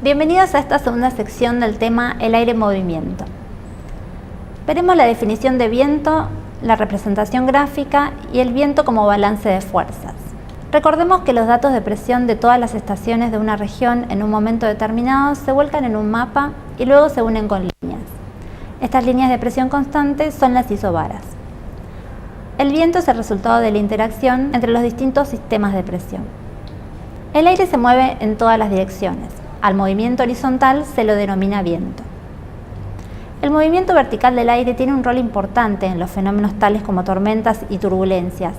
Bienvenidos a esta segunda sección del tema El aire en movimiento. Veremos la definición de viento, la representación gráfica y el viento como balance de fuerzas. Recordemos que los datos de presión de todas las estaciones de una región en un momento determinado se vuelcan en un mapa y luego se unen con líneas. Estas líneas de presión constante son las isobaras. El viento es el resultado de la interacción entre los distintos sistemas de presión. El aire se mueve en todas las direcciones. Al movimiento horizontal se lo denomina viento. El movimiento vertical del aire tiene un rol importante en los fenómenos tales como tormentas y turbulencias,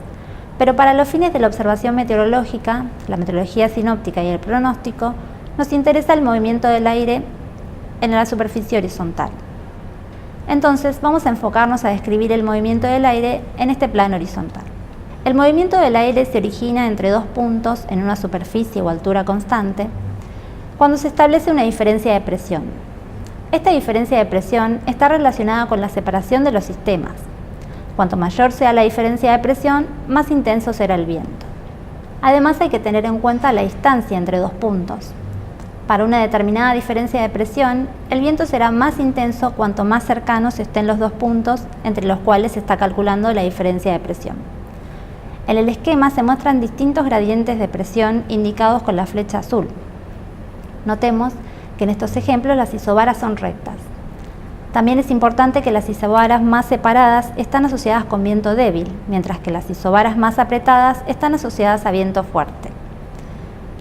pero para los fines de la observación meteorológica, la meteorología sinóptica y el pronóstico, nos interesa el movimiento del aire en la superficie horizontal. Entonces vamos a enfocarnos a describir el movimiento del aire en este plano horizontal. El movimiento del aire se origina entre dos puntos en una superficie o altura constante, cuando se establece una diferencia de presión. Esta diferencia de presión está relacionada con la separación de los sistemas. Cuanto mayor sea la diferencia de presión, más intenso será el viento. Además, hay que tener en cuenta la distancia entre dos puntos. Para una determinada diferencia de presión, el viento será más intenso cuanto más cercanos estén los dos puntos entre los cuales se está calculando la diferencia de presión. En el esquema se muestran distintos gradientes de presión indicados con la flecha azul. Notemos que en estos ejemplos las isobaras son rectas. También es importante que las isobaras más separadas están asociadas con viento débil, mientras que las isobaras más apretadas están asociadas a viento fuerte.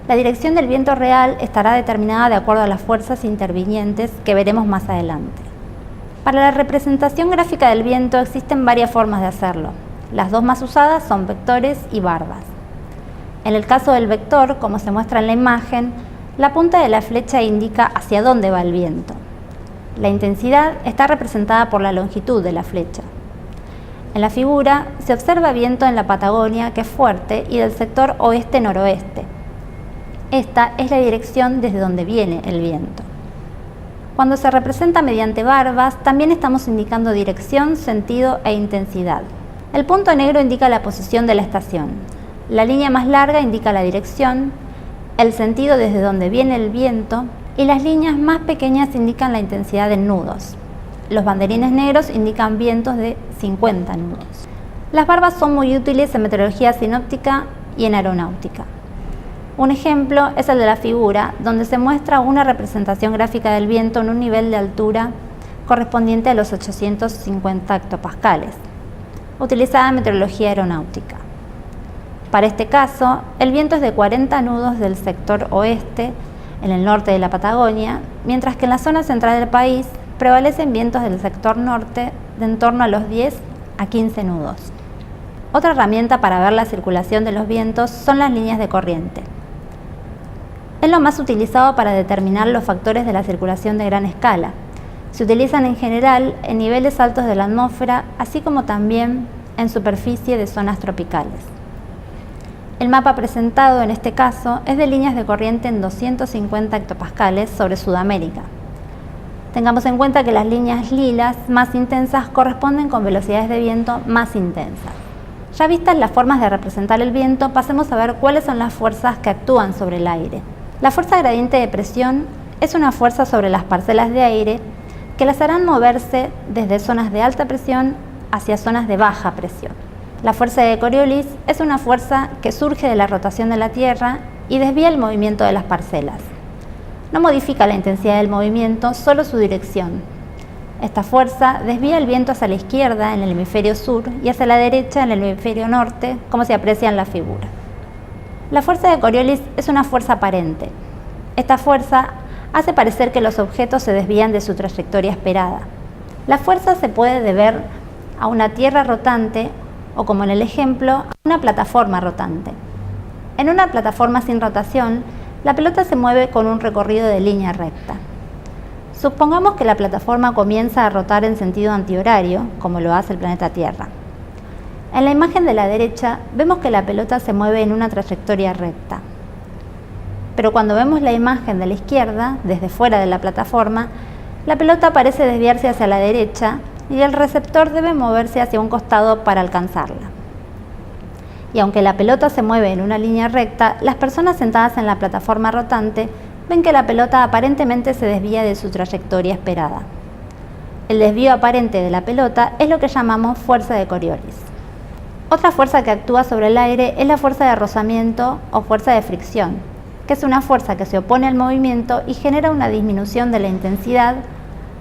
La dirección del viento real estará determinada de acuerdo a las fuerzas intervinientes que veremos más adelante. Para la representación gráfica del viento existen varias formas de hacerlo. Las dos más usadas son vectores y barbas. En el caso del vector, como se muestra en la imagen, la punta de la flecha indica hacia dónde va el viento. La intensidad está representada por la longitud de la flecha. En la figura se observa viento en la Patagonia que es fuerte y del sector oeste-noroeste. Esta es la dirección desde donde viene el viento. Cuando se representa mediante barbas, también estamos indicando dirección, sentido e intensidad. El punto negro indica la posición de la estación. La línea más larga indica la dirección, el sentido desde donde viene el viento y las líneas más pequeñas indican la intensidad en nudos. Los banderines negros indican vientos de 50 nudos. Las barbas son muy útiles en meteorología sinóptica y en aeronáutica. Un ejemplo es el de la figura, donde se muestra una representación gráfica del viento en un nivel de altura correspondiente a los 850 hectopascales, utilizada en meteorología aeronáutica. Para este caso, el viento es de 40 nudos del sector oeste, en el norte de la Patagonia, mientras que en la zona central del país prevalecen vientos del sector norte de en torno a los 10 a 15 nudos. Otra herramienta para ver la circulación de los vientos son las líneas de corriente. Es lo más utilizado para determinar los factores de la circulación de gran escala. Se utilizan en general en niveles altos de la atmósfera, así como también en superficie de zonas tropicales. El mapa presentado en este caso es de líneas de corriente en 250 hectopascales sobre Sudamérica. Tengamos en cuenta que las líneas lilas más intensas corresponden con velocidades de viento más intensas. Ya vistas las formas de representar el viento, pasemos a ver cuáles son las fuerzas que actúan sobre el aire. La fuerza gradiente de presión es una fuerza sobre las parcelas de aire que las harán moverse desde zonas de alta presión hacia zonas de baja presión. La fuerza de Coriolis es una fuerza que surge de la rotación de la Tierra y desvía el movimiento de las parcelas. No modifica la intensidad del movimiento, solo su dirección. Esta fuerza desvía el viento hacia la izquierda en el hemisferio sur y hacia la derecha en el hemisferio norte, como se aprecia en la figura. La fuerza de Coriolis es una fuerza aparente. Esta fuerza hace parecer que los objetos se desvían de su trayectoria esperada. La fuerza se puede deber a una tierra rotante o, como en el ejemplo, a una plataforma rotante. En una plataforma sin rotación, la pelota se mueve con un recorrido de línea recta. Supongamos que la plataforma comienza a rotar en sentido antihorario, como lo hace el planeta Tierra. En la imagen de la derecha vemos que la pelota se mueve en una trayectoria recta. Pero cuando vemos la imagen de la izquierda, desde fuera de la plataforma, la pelota parece desviarse hacia la derecha y el receptor debe moverse hacia un costado para alcanzarla. Y aunque la pelota se mueve en una línea recta, las personas sentadas en la plataforma rotante ven que la pelota aparentemente se desvía de su trayectoria esperada. El desvío aparente de la pelota es lo que llamamos fuerza de Coriolis. Otra fuerza que actúa sobre el aire es la fuerza de rozamiento o fuerza de fricción, que es una fuerza que se opone al movimiento y genera una disminución de la intensidad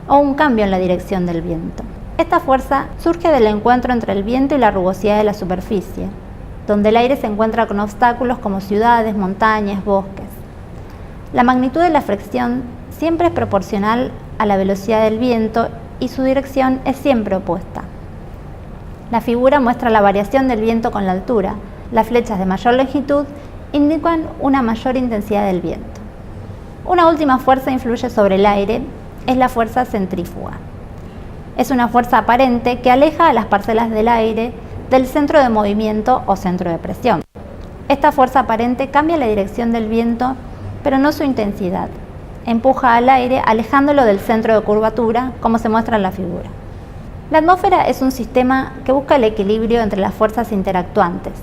o un cambio en la dirección del viento. Esta fuerza surge del encuentro entre el viento y la rugosidad de la superficie, donde el aire se encuentra con obstáculos como ciudades, montañas, bosques. La magnitud de la fricción siempre es proporcional a la velocidad del viento y su dirección es siempre opuesta. La figura muestra la variación del viento con la altura. Las flechas de mayor longitud indican una mayor intensidad del viento. Una última fuerza influye sobre el aire, es la fuerza centrífuga. Es una fuerza aparente que aleja a las parcelas del aire del centro de movimiento o centro de presión. Esta fuerza aparente cambia la dirección del viento, pero no su intensidad. Empuja al aire alejándolo del centro de curvatura, como se muestra en la figura. La atmósfera es un sistema que busca el equilibrio entre las fuerzas interactuantes.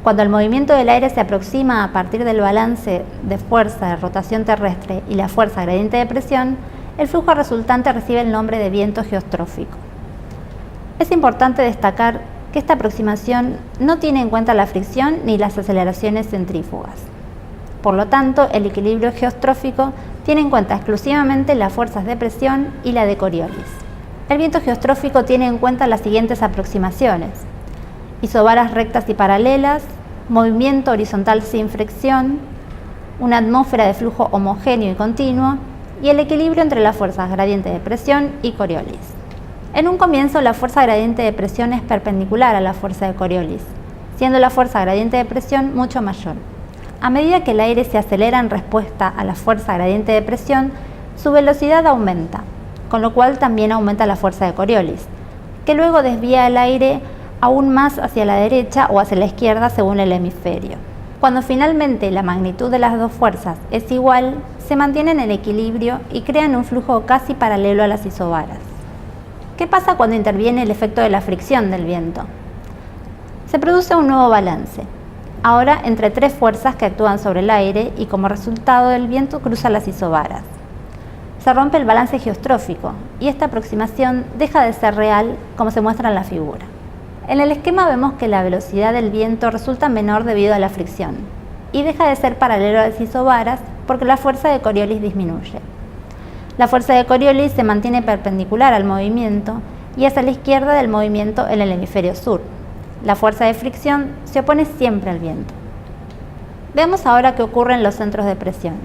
Cuando el movimiento del aire se aproxima a partir del balance de fuerza de rotación terrestre y la fuerza gradiente de presión, el flujo resultante recibe el nombre de viento geostrófico. Es importante destacar que esta aproximación no tiene en cuenta la fricción ni las aceleraciones centrífugas. Por lo tanto, el equilibrio geostrófico tiene en cuenta exclusivamente las fuerzas de presión y la de Coriolis. El viento geostrófico tiene en cuenta las siguientes aproximaciones: isobaras rectas y paralelas, movimiento horizontal sin fricción, una atmósfera de flujo homogéneo y continuo, y el equilibrio entre las fuerzas gradiente de presión y Coriolis. En un comienzo, la fuerza gradiente de presión es perpendicular a la fuerza de Coriolis, siendo la fuerza gradiente de presión mucho mayor. A medida que el aire se acelera en respuesta a la fuerza gradiente de presión, su velocidad aumenta, con lo cual también aumenta la fuerza de Coriolis, que luego desvía el aire aún más hacia la derecha o hacia la izquierda según el hemisferio. Cuando finalmente la magnitud de las dos fuerzas es igual, se mantienen en equilibrio y crean un flujo casi paralelo a las isobaras. ¿Qué pasa cuando interviene el efecto de la fricción del viento? Se produce un nuevo balance, ahora entre tres fuerzas que actúan sobre el aire, y como resultado el viento cruza las isobaras. Se rompe el balance geostrófico y esta aproximación deja de ser real, como se muestra en la figura. En el esquema vemos que la velocidad del viento resulta menor debido a la fricción y deja de ser paralelo a las isobaras porque la fuerza de Coriolis disminuye. La fuerza de Coriolis se mantiene perpendicular al movimiento y hacia la izquierda del movimiento en el hemisferio sur. La fuerza de fricción se opone siempre al viento. Veamos ahora qué ocurre en los centros de presión.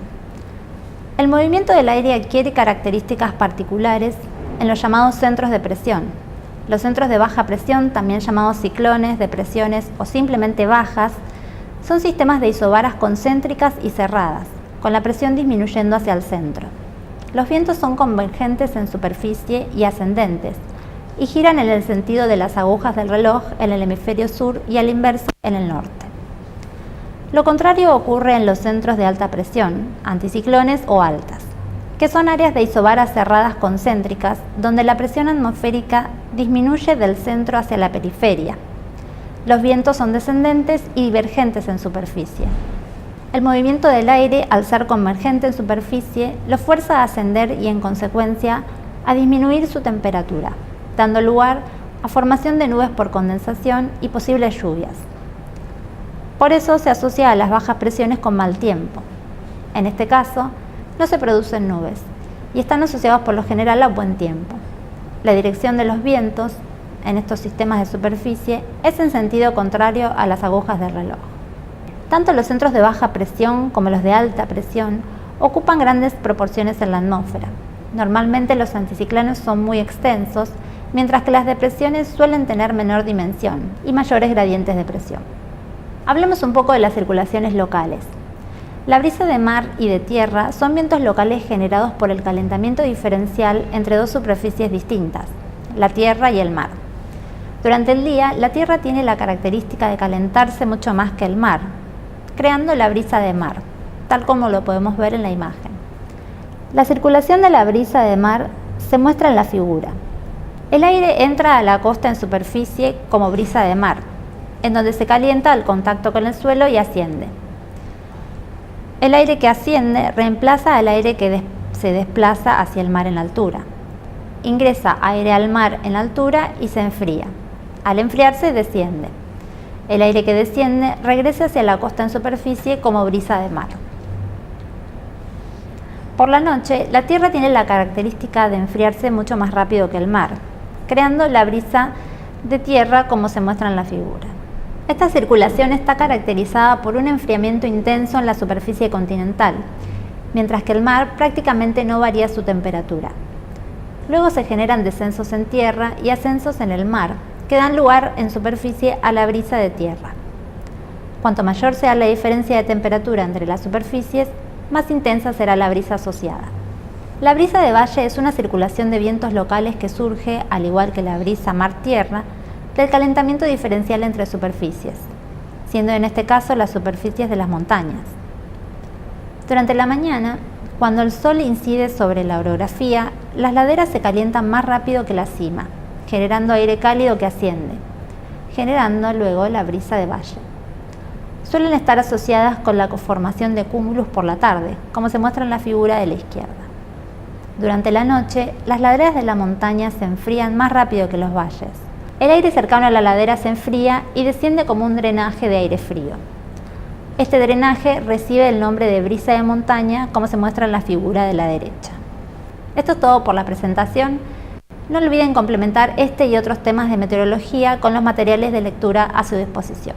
El movimiento del aire adquiere características particulares en los llamados centros de presión. Los centros de baja presión, también llamados ciclones, depresiones o simplemente bajas, son sistemas de isobaras concéntricas y cerradas, con la presión disminuyendo hacia el centro. Los vientos son convergentes en superficie y ascendentes, y giran en el sentido de las agujas del reloj en el hemisferio sur y al inverso en el norte. Lo contrario ocurre en los centros de alta presión, anticiclones o altas, que son áreas de isobaras cerradas concéntricas donde la presión atmosférica disminuye del centro hacia la periferia. Los vientos son descendentes y divergentes en superficie. El movimiento del aire, al ser convergente en superficie, lo fuerza a ascender y, en consecuencia, a disminuir su temperatura, dando lugar a formación de nubes por condensación y posibles lluvias. Por eso se asocia a las bajas presiones con mal tiempo. En este caso, no se producen nubes y están asociados por lo general a buen tiempo. La dirección de los vientos en estos sistemas de superficie es en sentido contrario a las agujas del reloj. Tanto los centros de baja presión como los de alta presión ocupan grandes proporciones en la atmósfera. Normalmente los anticiclones son muy extensos, mientras que las depresiones suelen tener menor dimensión y mayores gradientes de presión. Hablemos un poco de las circulaciones locales. La brisa de mar y de tierra son vientos locales generados por el calentamiento diferencial entre dos superficies distintas, la tierra y el mar. Durante el día, la tierra tiene la característica de calentarse mucho más que el mar, creando la brisa de mar, tal como lo podemos ver en la imagen. La circulación de la brisa de mar se muestra en la figura. El aire entra a la costa en superficie como brisa de mar, en donde se calienta al contacto con el suelo y asciende. El aire que asciende reemplaza al aire que se desplaza hacia el mar en altura. Ingresa aire al mar en altura y se enfría. Al enfriarse, desciende. El aire que desciende regresa hacia la costa en superficie como brisa de mar. Por la noche, la Tierra tiene la característica de enfriarse mucho más rápido que el mar, creando la brisa de tierra como se muestra en la figura. Esta circulación está caracterizada por un enfriamiento intenso en la superficie continental, mientras que el mar prácticamente no varía su temperatura. Luego se generan descensos en tierra y ascensos en el mar, que dan lugar en superficie a la brisa de tierra. Cuanto mayor sea la diferencia de temperatura entre las superficies, más intensa será la brisa asociada. La brisa de valle es una circulación de vientos locales que surge, al igual que la brisa mar-tierra, del calentamiento diferencial entre superficies, siendo en este caso las superficies de las montañas. Durante la mañana, cuando el sol incide sobre la orografía, las laderas se calientan más rápido que la cima, generando aire cálido que asciende, generando luego la brisa de valle. Suelen estar asociadas con la formación de cúmulos por la tarde, como se muestra en la figura de la izquierda. Durante la noche, las laderas de la montaña se enfrían más rápido que los valles. El aire cercano a la ladera se enfría y desciende como un drenaje de aire frío. Este drenaje recibe el nombre de brisa de montaña, como se muestra en la figura de la derecha. Esto es todo por la presentación. No olviden complementar este y otros temas de meteorología con los materiales de lectura a su disposición.